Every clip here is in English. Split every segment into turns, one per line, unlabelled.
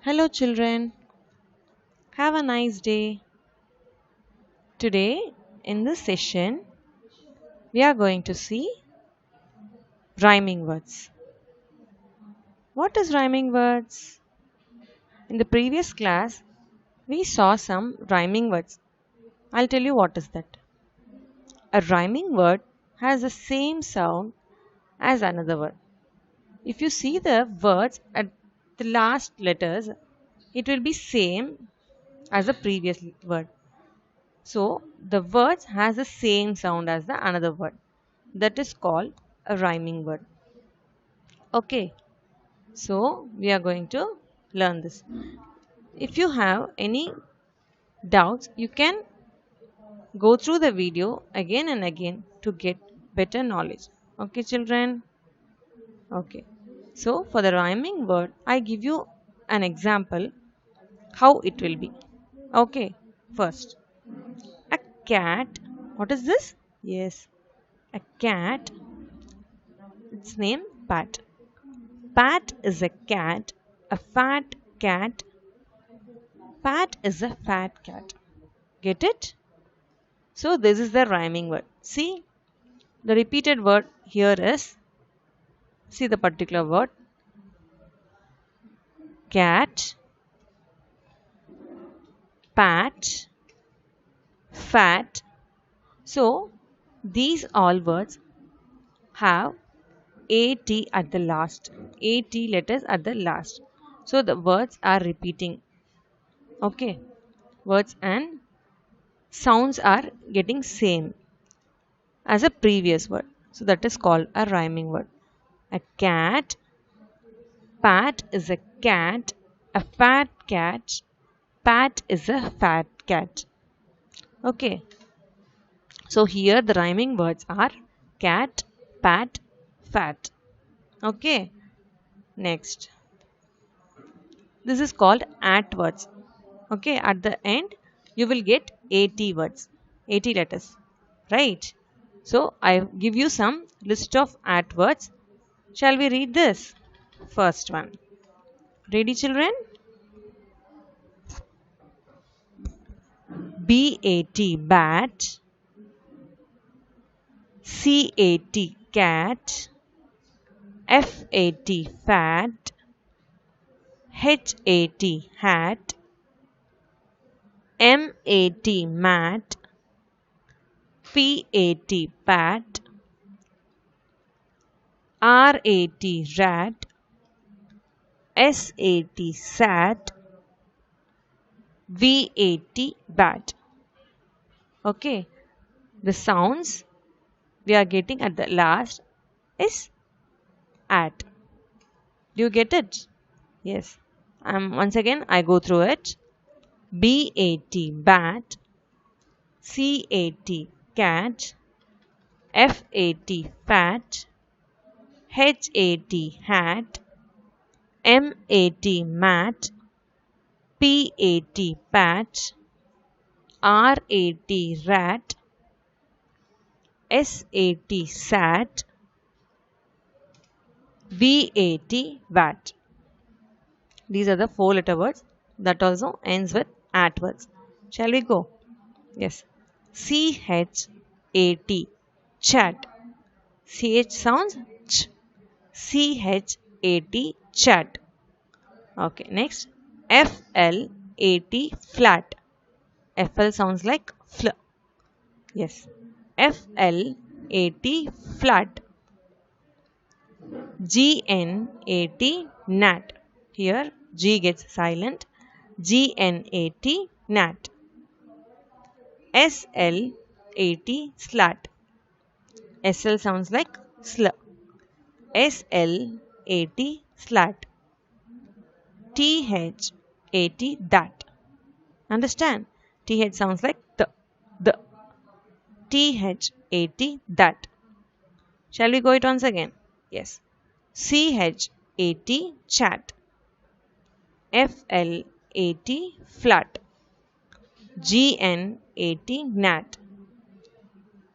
Hello, children. Have a nice day. Today, in this session, we are going to see rhyming words. What is rhyming words? In the previous class, we saw some rhyming words. I'll tell you what is that. A rhyming word has the same sound as another word. If you see the words at the last letters, it will be same as the previous word. So the words has the same sound as the another word. That is called a rhyming word. Okay, so we are going to learn this. If you have any doubts, you can go through the video again and again to get better knowledge. Okay, children? Okay. So for the rhyming word, I give you an example how it will be. Okay, first, a cat. What is this? Yes, a cat. Its name Pat. Pat is a cat, a fat cat. Pat is a fat cat. Get it? So this is the rhyming word. See, the repeated word here is, see the particular word, cat, pat, fat. So these all words have at at the last. At letters at the last. So the words are repeating. Okay. Words and sounds are getting same as a previous word. So that is called a rhyming word. A cat, pat is a cat, a fat cat, pat is a fat cat. Okay, so here the rhyming words are cat, pat, fat. Okay, next. This is called at words. Okay, at the end you will get 80 words, 80 letters, right? So I give you some list of at words. Shall we read this? First one. Ready, children? B-A-T, bat. C-A-T, cat. F-A-T, fat. H-A-T, hat. M-A-T, mat. P-A-T, pat. R-A-T, rat. S-A-T, sat. V-A-T, bat. Okay, the sounds we are getting at the last is at. Do you get it? Yes. Once again I go through it. B-A-T, bat. C-A-T, cat. F-A-T, fat. H-A-T, hat. M-A-T, mat. P-A-T, pat. R-A-T, rat. S-A-T, sat. V-A-T, vat. These are the 4-letter words that also ends with at words. Shall we go? Yes. C-H-A-T, chat. C-H sounds ch. C-H-A-T, chat. Okay, next. F-L-A-T, flat. F-L sounds like fl. Yes. F-L-A-T, flat. G-N-A-T, nat. Here G gets silent. G-N-A-T, nat. S-L-A-T, slat. S-L sounds like sl. S-L-A-T, slat. T-H-A-T, that. Understand? T-H sounds like the. T-H-A-T, that. Shall we go it once again? Yes. C-H-A-T, chat. F-L-A-T, flat. G-N-A-T, nat.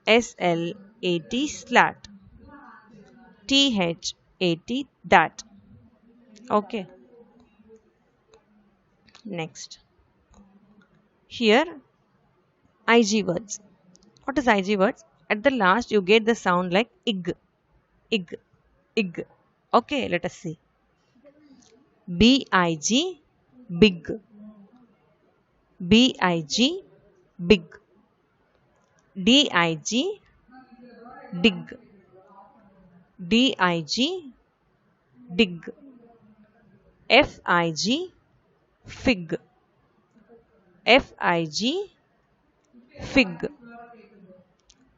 S-L-A-T, slat. T-H-A-T, that. Okay. Next, here IG words. What is IG words? At the last you get the sound like ig, ig, ig. Okay, let us see. BIG, big. BIG, big. DIG, dig. DIG, dig. FIG, fig. FIG, fig.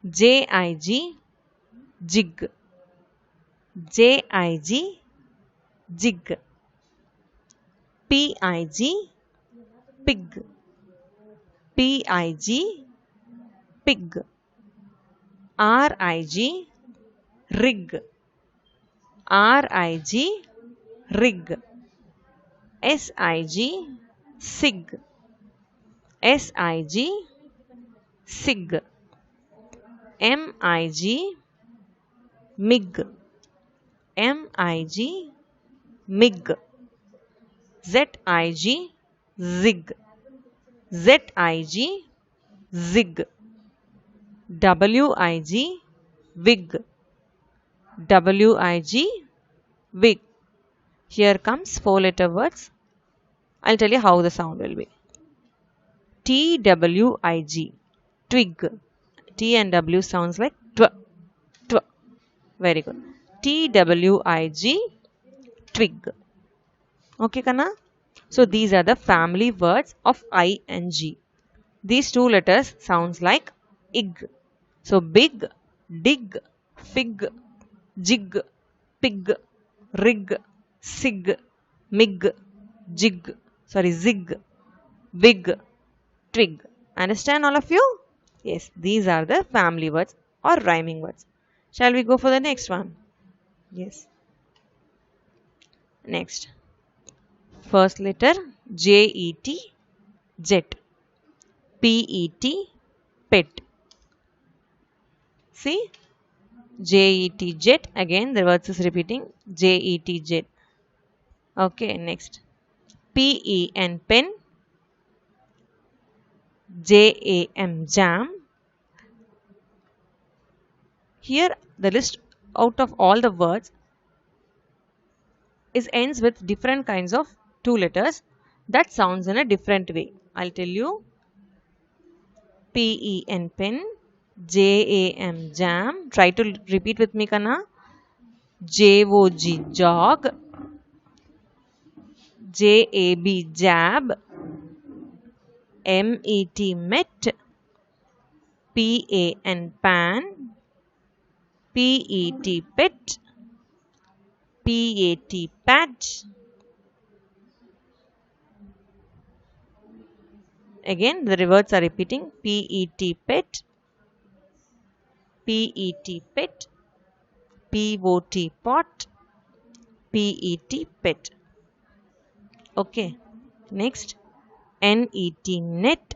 JIG, jig. JIG, jig. PIG, pig. PIG, pig. RIG, rig. RIG, rig. SIG, sig. SIG, sig. MIG, mig. MIG, mig. ZIG, zig. ZIG, zig. WIG, wig. WIG, wig. Here comes 4-letter words. I'll tell you how the sound will be. TWIG, twig. T and W sounds like tw, tw. Very good. TWIG, twig. Okay, Kana? So these are the family words of I and G. These 2 letters sounds like ig. So big, dig, fig, jig, pig, rig, sig, mig, jig. Sorry, zig, wig, twig. Understand all of you? Yes, these are the family words or rhyming words. Shall we go for the next one? Yes. Next. First letter JET, jet. PET, pet. See? JET, jet. Again, the words is repeating. JET, jet. Okay, next. PEN, pen. JAM, jam. Here, the list out of all the words is ends with different kinds of 2 letters that sounds in a different way. I'll tell you. PEN, pen. JAM, jam. Try to repeat with me, Kana. JOG, jog. JAB, jab. MET, met. PAN, pan. PET, pet. PAT, pat. Again, the words are repeating. PET, pet. PET, pet. POT, pot. PET, pet. Okay. Next. NET, net.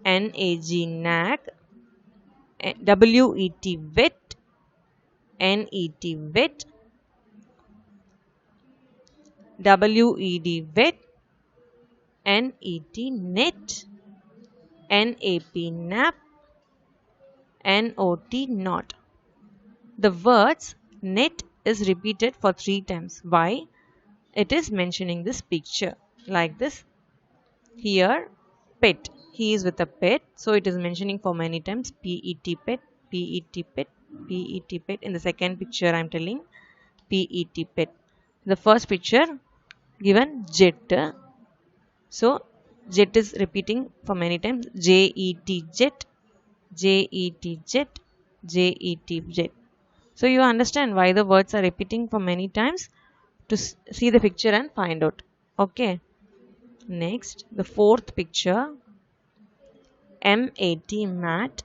NAG, nag. WET, wet. NET, wet. WED, wet. NET, net. NAP, nap. NOT, not. The words net is repeated for 3 times. Why? It is mentioning this picture like this. Here, pet. He is with a pet. So it is mentioning for many times. PET, pet. PET, pet. PET, pet. In the second picture, I am telling PET, pet. The first picture given jet. So jet is repeating for many times. JET, jet. JET, jet. JET, jet. So you understand why the words are repeating for many times to see the picture and find out. Okay. Next, the 4th picture. MAT, mat.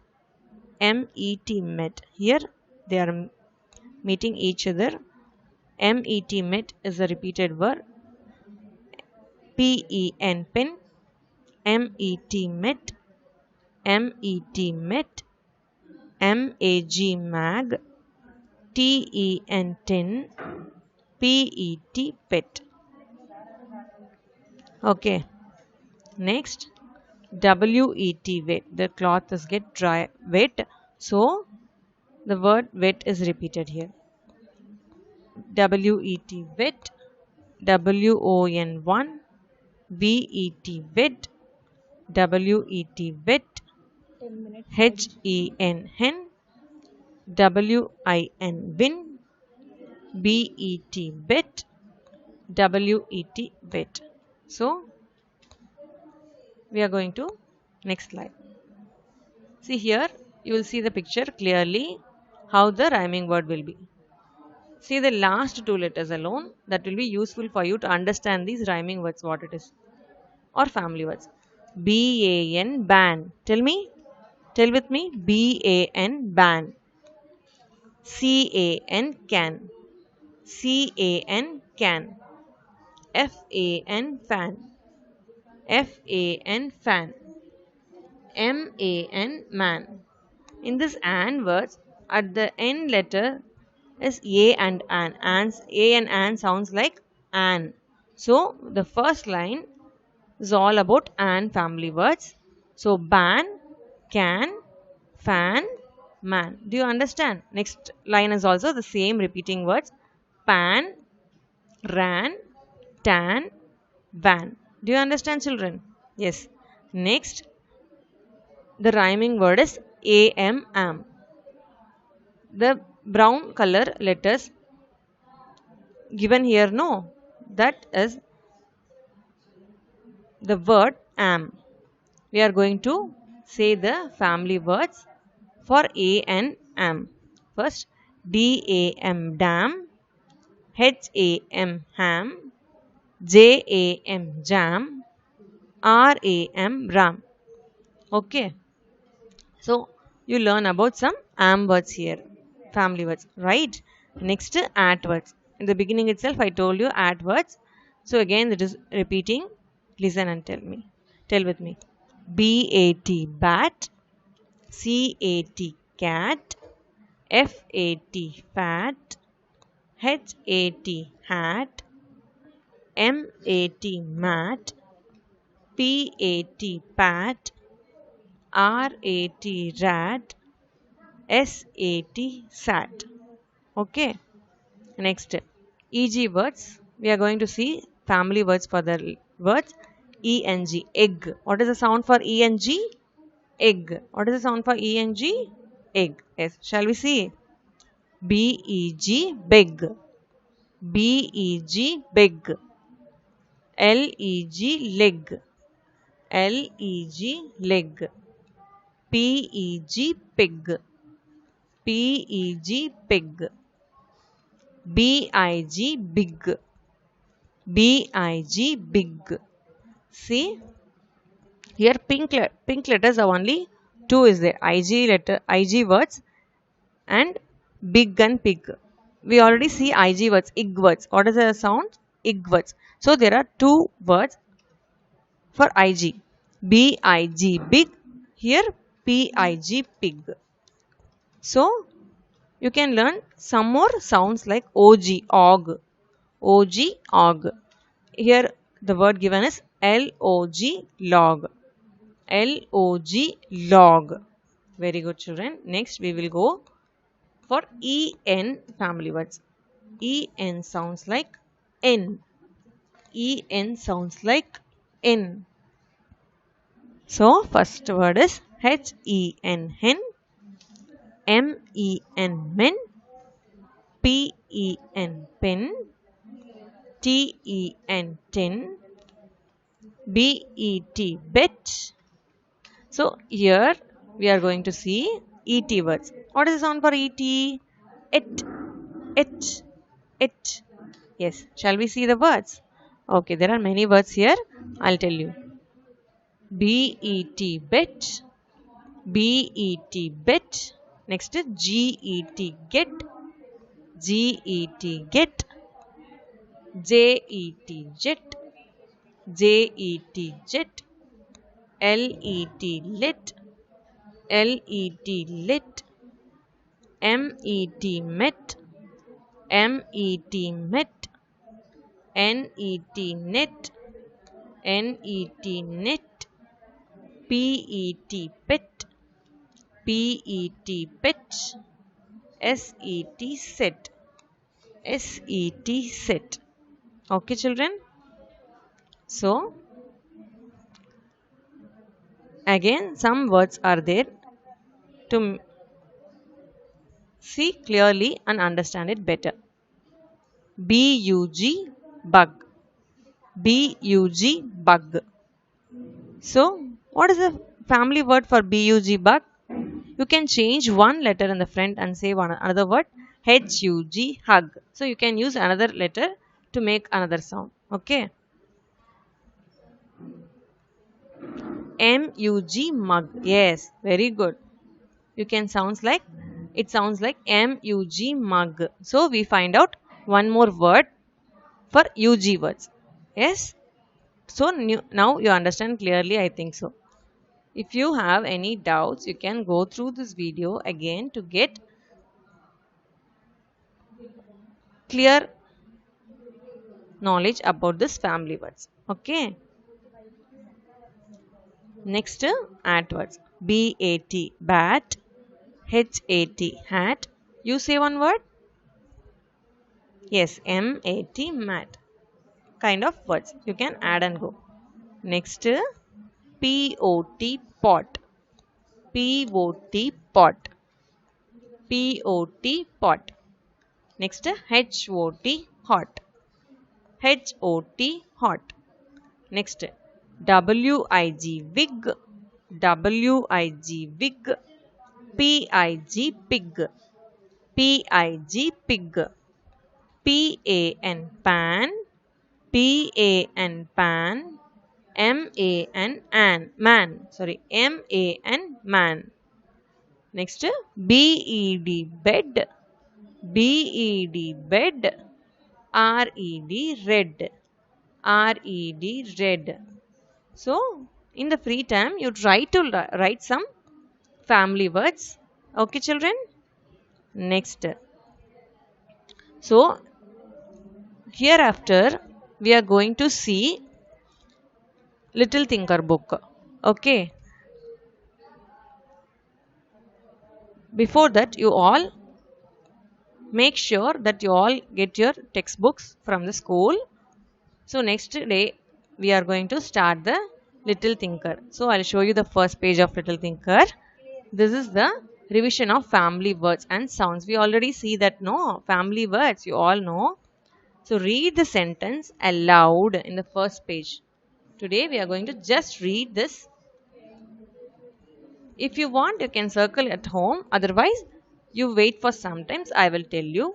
MET, met. Here they are meeting each other. MET, met is a repeated word. PEN, pen. MET, met. MET, met. MAG, mag. TEN, tin. PET, pet. Okay. Next, wet, wet. The cloth is get dry, wet. So the word wet is repeated here. Wet, wet. Won, vet, wet. Wet, wet.
10 minutes.
hen, win, bet, wet. So we are going to next slide. See here, you will see the picture clearly how the rhyming word will be. See the last two letters alone, that will be useful for you to understand these rhyming words, what it is, or family words. B-A-N, ban. Tell me, tell with me, B-A-N, ban. C-A-N, can. C-A-N, can. F-A-N, fan. F-A-N, fan. M-A-N, man. In this "and" words, at the end letter is A and an. A and an sounds like an. So the first line is all about an family words. So ban, can, fan, man. Do you understand? Next line is also the same repeating words. Pan, ran, tan, van. Do you understand, children? Yes. Next, the rhyming word is am. The brown color letters given here, no, that is the word am. We are going to say the family words for a and am. First, dam, dam. Ham, ham. Jam, jam. Ram, ram. Okay. So you learn about some am words here, family words, right? Next, at words. In the beginning itself, I told you at words. So again, it is repeating. Listen and tell me. Tell with me. B-A-T, bat. C-A-T, cat. F-A-T, fat. H-A-T, hat. M-A-T, mat. P-A-T, pat. R-A-T, rat. S-A-T, sat. Okay. Next, EG words. We are going to see family words for the words. E-N-G, egg. What is the sound for E-N-G? Egg. What is the sound for E-N-G? Egg. Yes. Shall we see? B-E-G, beg. B-E-G, beg. L-E-G, leg. L-E-G, leg. P-E-G, pig. P-E-G, pig. B-I-G, big. B-I-G, big. See, here pink letters are only two is there. IG words and big and pig. We already see IG words, ig words. What is the sound? Ig words. So there are two words for IG. B-I-G, big. Here P-I-G, pig. So you can learn some more sounds like OG, og. OG, og. Here the word given is L-O-G, log. L-O-G, log. Very good, children. Next we will go for E-N family words. E-N sounds like N. E-N sounds like N. So first word is H-E-N, hen. M-E-N, men. P-E-N, pen. T-E-N, ten. B-E-T, bet. So here we are going to see E-T words. What is the sound for E-T? It, it, it. Yes. Shall we see the words? Okay, there are many words here. I'll tell you. B-E-T, bet. B-E-T, bet. Next is G-E-T, get. G-E-T, get. J-E-T, jet. J-E-T, jet. L-E-T, lit. L-E-T, lit. M-E-T, met. M-E-T, met. N-E-T, net. N-E-T, net. P-E-T, pet. P-E-T, pet. S-E-T, set. S-E-T, set. Okay, children? So, again, some words are there to see clearly and understand it better. B-U-G, bug. B-U-G, bug. So, what is the family word for B-U-G, bug? You can change one letter in the front and say another word. H-U-G, hug. So, you can use another letter to make another sound. Okay. M-U-G, mug. Yes, very good. You can sounds like, it sounds like M-U-G, mug. So, we find out one more word for UG words. Yes. So, now you understand clearly, I think so. If you have any doubts, you can go through this video again to get clear knowledge about this family words. Okay. Next, at words. B-A-T, bat. H-A-T, hat. You say one word. Yes, M-A-T, mat. Kind of words. You can add and go. Next, P-O-T, pot. P-O-T, pot. P-O-T, pot. Next, H-O-T, hot. H-O-T, hot. Next, W-I-G, wig. W-I-G, wig. P-I-G, pig. P-I-G, pig. P-A-N, pan. P-A-N, pan. M-A-N, man. Sorry, M-A-N, man. Next, B-E-D, bed. B-E-D, bed. R-E-D, red. R-E-D, red. So, in the free time, you try to write some family words. Okay, children? Next. So, hereafter, we are going to see Little Thinker book. Okay. Before that, you all make sure that you all get your textbooks from the school. So, next day, we are going to start the Little Thinker. So, I'll show you the first page of Little Thinker. This is the revision of family words and sounds. We already see that, no, family words, you all know. So, read the sentence aloud in the first page. Today, we are going to just read this. If you want, you can circle at home. Otherwise, you wait for some times. I will tell you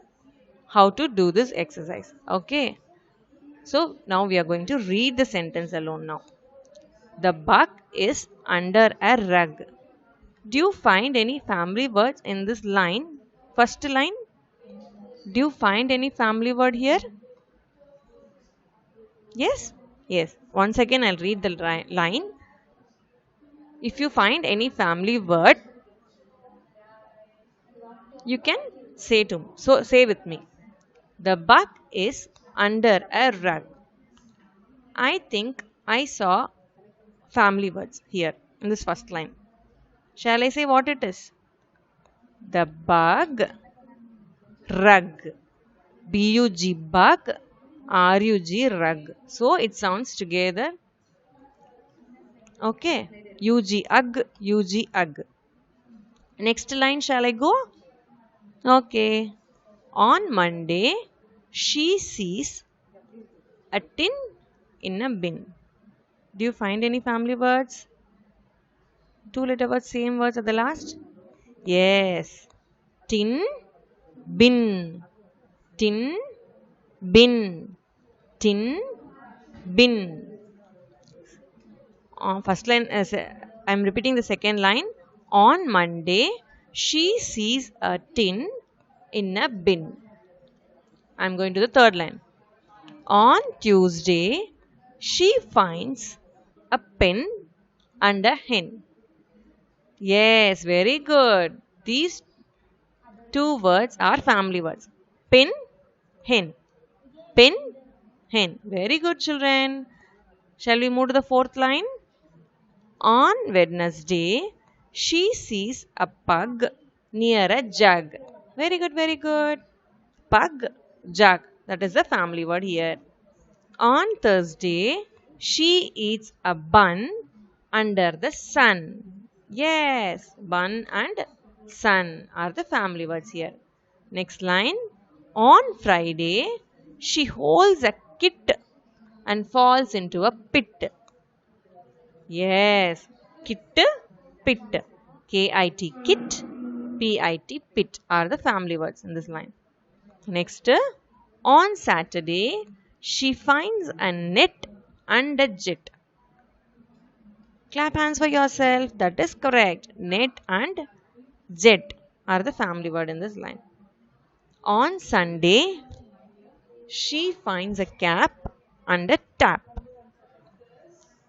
how to do this exercise. Okay. So, now we are going to read the sentence alone now. The buck is under a rug. Do you find any family words in this line? First line. Do you find any family word here? Yes? Yes. Once again, I'll read the line. If you find any family word, you can say to me. So, say with me. The buck is under a rug. I think I saw family words here in this first line. Shall I say what it is? The bug, rug. B-U-G, bug. R-U-G, rug. So, it sounds together. Okay. U-G, ug. U-G, ug. Next line, shall I go? Okay. On Monday, she sees a tin in a bin. Do you find any family words? Two-letter words, same words at the last? Yes. Tin, bin. Tin, bin. Tin, bin. First line, I am repeating the second line. On Monday, she sees a tin in a bin. I am going to the third line. On Tuesday, she finds a pen and a hen. Yes, very good. These two words are family words. Pen, hen. Pen, hen. Very good, children. Shall we move to the fourth line? On Wednesday, she sees a pug near a jug. Very good, very good. Pug, jug. That is the family word here. On Thursday, she eats a bun under the sun. Yes, bun and sun are the family words here. Next line. On Friday, she holds a kit and falls into a pit. Yes, kit, pit. K-I-T, kit, P-I-T, pit are the family words in this line. Next, on Saturday, she finds a net and a jet. Clap hands for yourself. That is correct. Net and jet are the family word in this line. On Sunday, she finds a cap and a tap.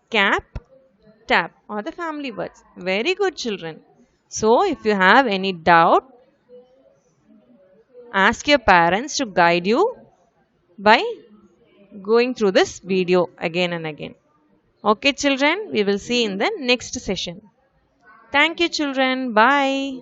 Cap, tap are the family words. Very good, children. So, if you have any doubt, ask your parents to guide you by going through this video again and again. Okay, children, we will see in the next session. Thank you, children. Bye.